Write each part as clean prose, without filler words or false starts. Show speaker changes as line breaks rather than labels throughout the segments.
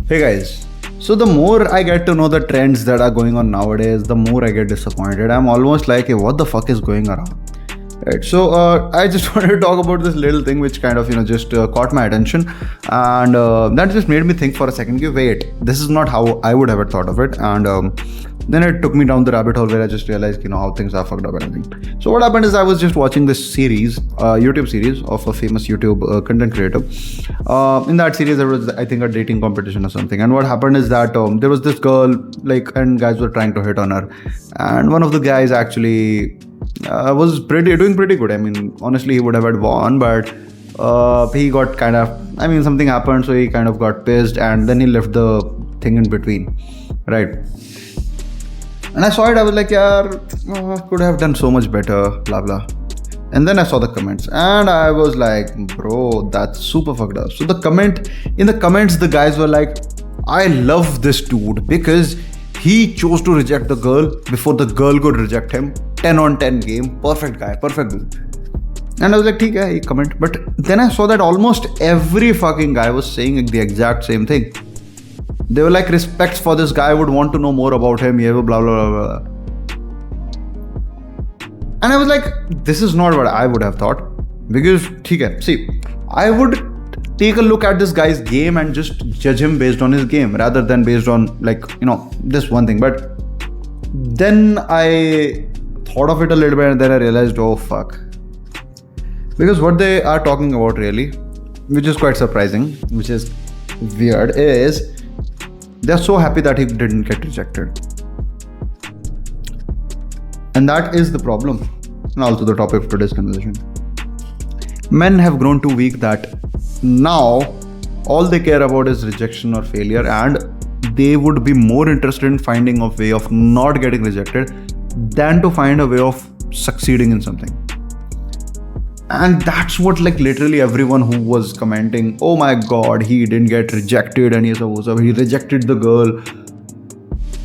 Hey guys, so the more I get to know the trends that are going on nowadays, the more I get disappointed. I'm almost like, hey, what the fuck is going around? Right. So I just wanted to talk about this little thing which kind of just caught my attention, and that just made me think for a second. Wait, this is not how I would have thought of it, and then it took me down the rabbit hole where I just realized how things are fucked up and everything. So what happened is I was just watching this series, YouTube series of a famous YouTube content creator. In that series there was, I think, a dating competition or something, and what happened is that there was this girl, and guys were trying to hit on her, and one of the guys actually was doing pretty good. I mean, honestly, he would have had won, but he got something happened, so he kind of got pissed, and then he left the thing in between, right? And I saw it, I was like, yeah, could have done so much better, blah blah. And then I saw the comments, and I was like, bro, that's super fucked up. So in the comments, the guys were like, I love this dude because he chose to reject the girl before the girl could reject him. 10 on 10 game, perfect guy, perfect dude. And I was like, okay, he comment. But then I saw that almost every fucking guy was saying the exact same thing. They were like, respects for this guy, would want to know more about him, blah blah blah blah. And I was like, this is not what I would have thought. Because, see, I would take a look at this guy's game and just judge him based on his game rather than based on this one thing. But then I thought of it a little bit, and then I realized, oh fuck. Because what they are talking about really, which is quite surprising, which is weird, is they're so happy that he didn't get rejected. And that is the problem, and also the topic of today's conversation. Men have grown too weak that now all they care about is rejection or failure, and they would be more interested in finding a way of not getting rejected than to find a way of succeeding in something. And that's what literally everyone who was commenting, oh my god, he didn't get rejected and he rejected the girl.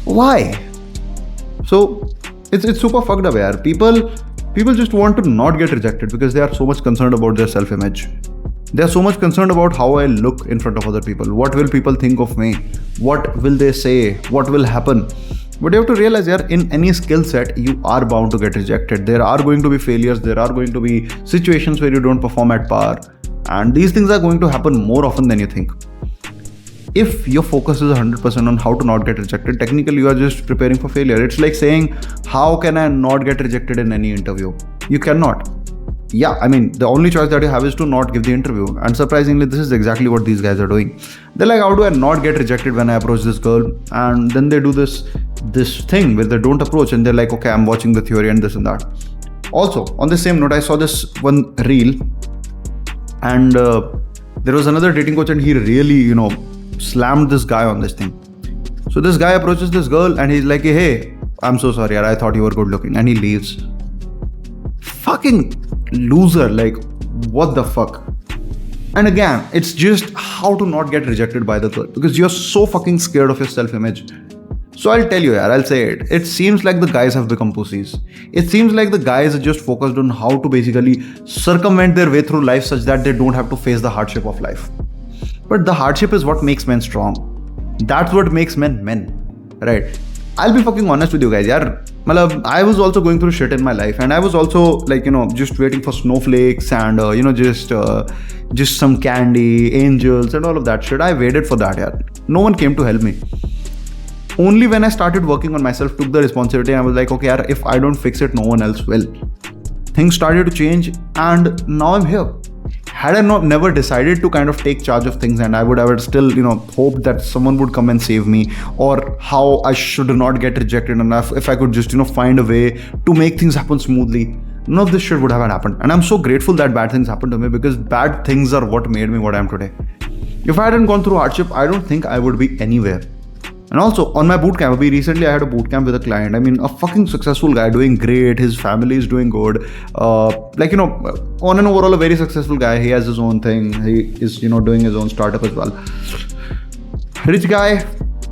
Why? So it's super fucked up, yaar. People just want to not get rejected because they are so much concerned about their self-image. They are so much concerned about how I look in front of other people. What will people think of me? What will they say? What will happen? But you have to realize, in any skill set, you are bound to get rejected. There are going to be failures. There are going to be situations where you don't perform at par. And these things are going to happen more often than you think. If your focus is 100% on how to not get rejected, technically you are just preparing for failure. It's like saying, how can I not get rejected in any interview? You cannot. Yeah, I mean, the only choice that you have is to not give the interview. And surprisingly, this is exactly what these guys are doing. They're like, how do I not get rejected when I approach this girl? And then they do this thing where they don't approach, and they're like, okay, I'm watching the theory and this and that. Also, on the same note, I saw this one reel, and there was another dating coach, and he really, slammed this guy on this thing. So this guy approaches this girl, and he's like, hey, I'm so sorry, I thought you were good looking. And he leaves. Fucking loser, what the fuck? And again, it's just how to not get rejected by the girl because you're so fucking scared of your self-image. So I'll tell you, I'll say it. It seems like the guys have become pussies. It seems like the guys are just focused on how to basically circumvent their way through life such that they don't have to face the hardship of life. But the hardship is what makes men strong. That's what makes men, right? I'll be fucking honest with you guys, I was also going through shit in my life, and I was also just waiting for snowflakes and just some candy, angels and all of that shit. I waited for that, No one came to help me. Only when I started working on myself, took the responsibility, and I was like, okay, if I don't fix it, no one else will. Things started to change, and now I'm here. Had I never decided to kind of take charge of things, and I would have still, hoped that someone would come and save me, or how I should not get rejected enough, if I could just, find a way to make things happen smoothly, none of this shit would have happened. And I'm so grateful that bad things happened to me, because bad things are what made me what I am today. If I hadn't gone through hardship, I don't think I would be anywhere. And also, on my bootcamp, I had a bootcamp with a client. I mean, a fucking successful guy, doing great. His family is doing good. On and overall, a very successful guy. He has his own thing. He is, doing his own startup as well. Rich guy,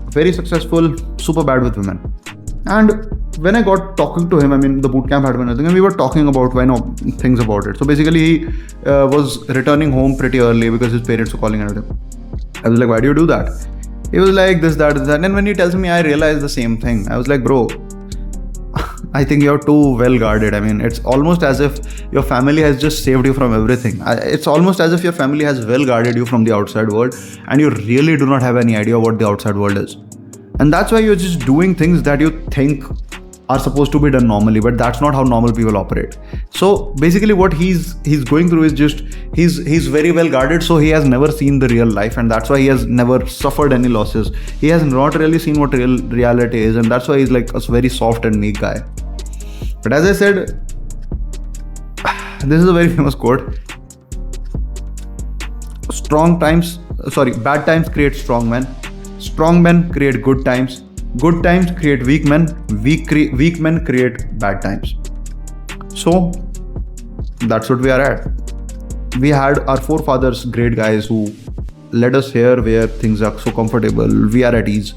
very successful, super bad with women. And when I got talking to him, the bootcamp had been nothing, and we were talking about things about it. So basically, he was returning home pretty early because his parents were calling and everything. I was like, why do you do that? He was like this, that, that. And when he tells me, I realized the same thing. I was like, bro, I think you're too well guarded. I mean, it's almost as if your family has just saved you from everything. It's almost as if your family has well guarded you from the outside world, and you really do not have any idea what the outside world is. And that's why you're just doing things that you think are supposed to be done normally, but that's not how normal people operate. So basically what he's going through is just he's very well guarded, so he has never seen the real life, and that's why he has never suffered any losses. He has not really seen what real reality is, and that's why he's like a very soft and meek guy. But as I said, this is a very famous quote. Bad times create strong men. Strong men create good times. Good times create weak men. Weak men create bad times. So that's what we are at. We had our forefathers, great guys who led us here where things are so comfortable, we are at ease,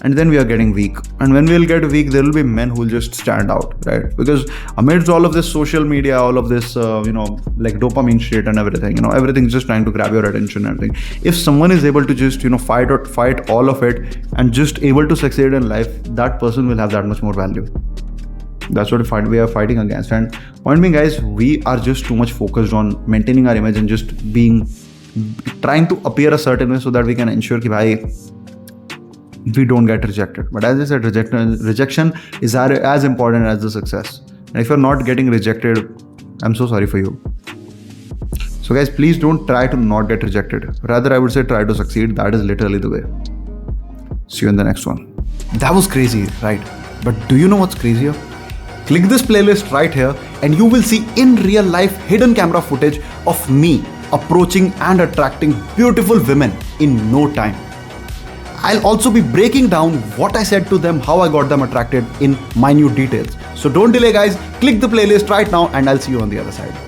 and then we are getting weak. And when we'll get weak, there will be men who will just stand out, right? Because amidst all of this social media, all of this, like dopamine shit and everything, everything's just trying to grab your attention and everything. If someone is able to just, fight all of it and just able to succeed in life, that person will have that much more value. That's what we are fighting against. And point being, guys, we are just too much focused on maintaining our image and just trying to appear a certain way so that we can ensure that we don't get rejected. But as I said, rejection is as important as the success. And if you're not getting rejected, I'm so sorry for you. So guys, please don't try to not get rejected. Rather, I would say try to succeed. That is literally the way. See you in the next one. That was crazy, right? But do you know what's crazier? Click this playlist right here and you will see in real life hidden camera footage of me approaching and attracting beautiful women in no time. I'll also be breaking down what I said to them, how I got them attracted in minute details. So don't delay, guys. Click the playlist right now and I'll see you on the other side.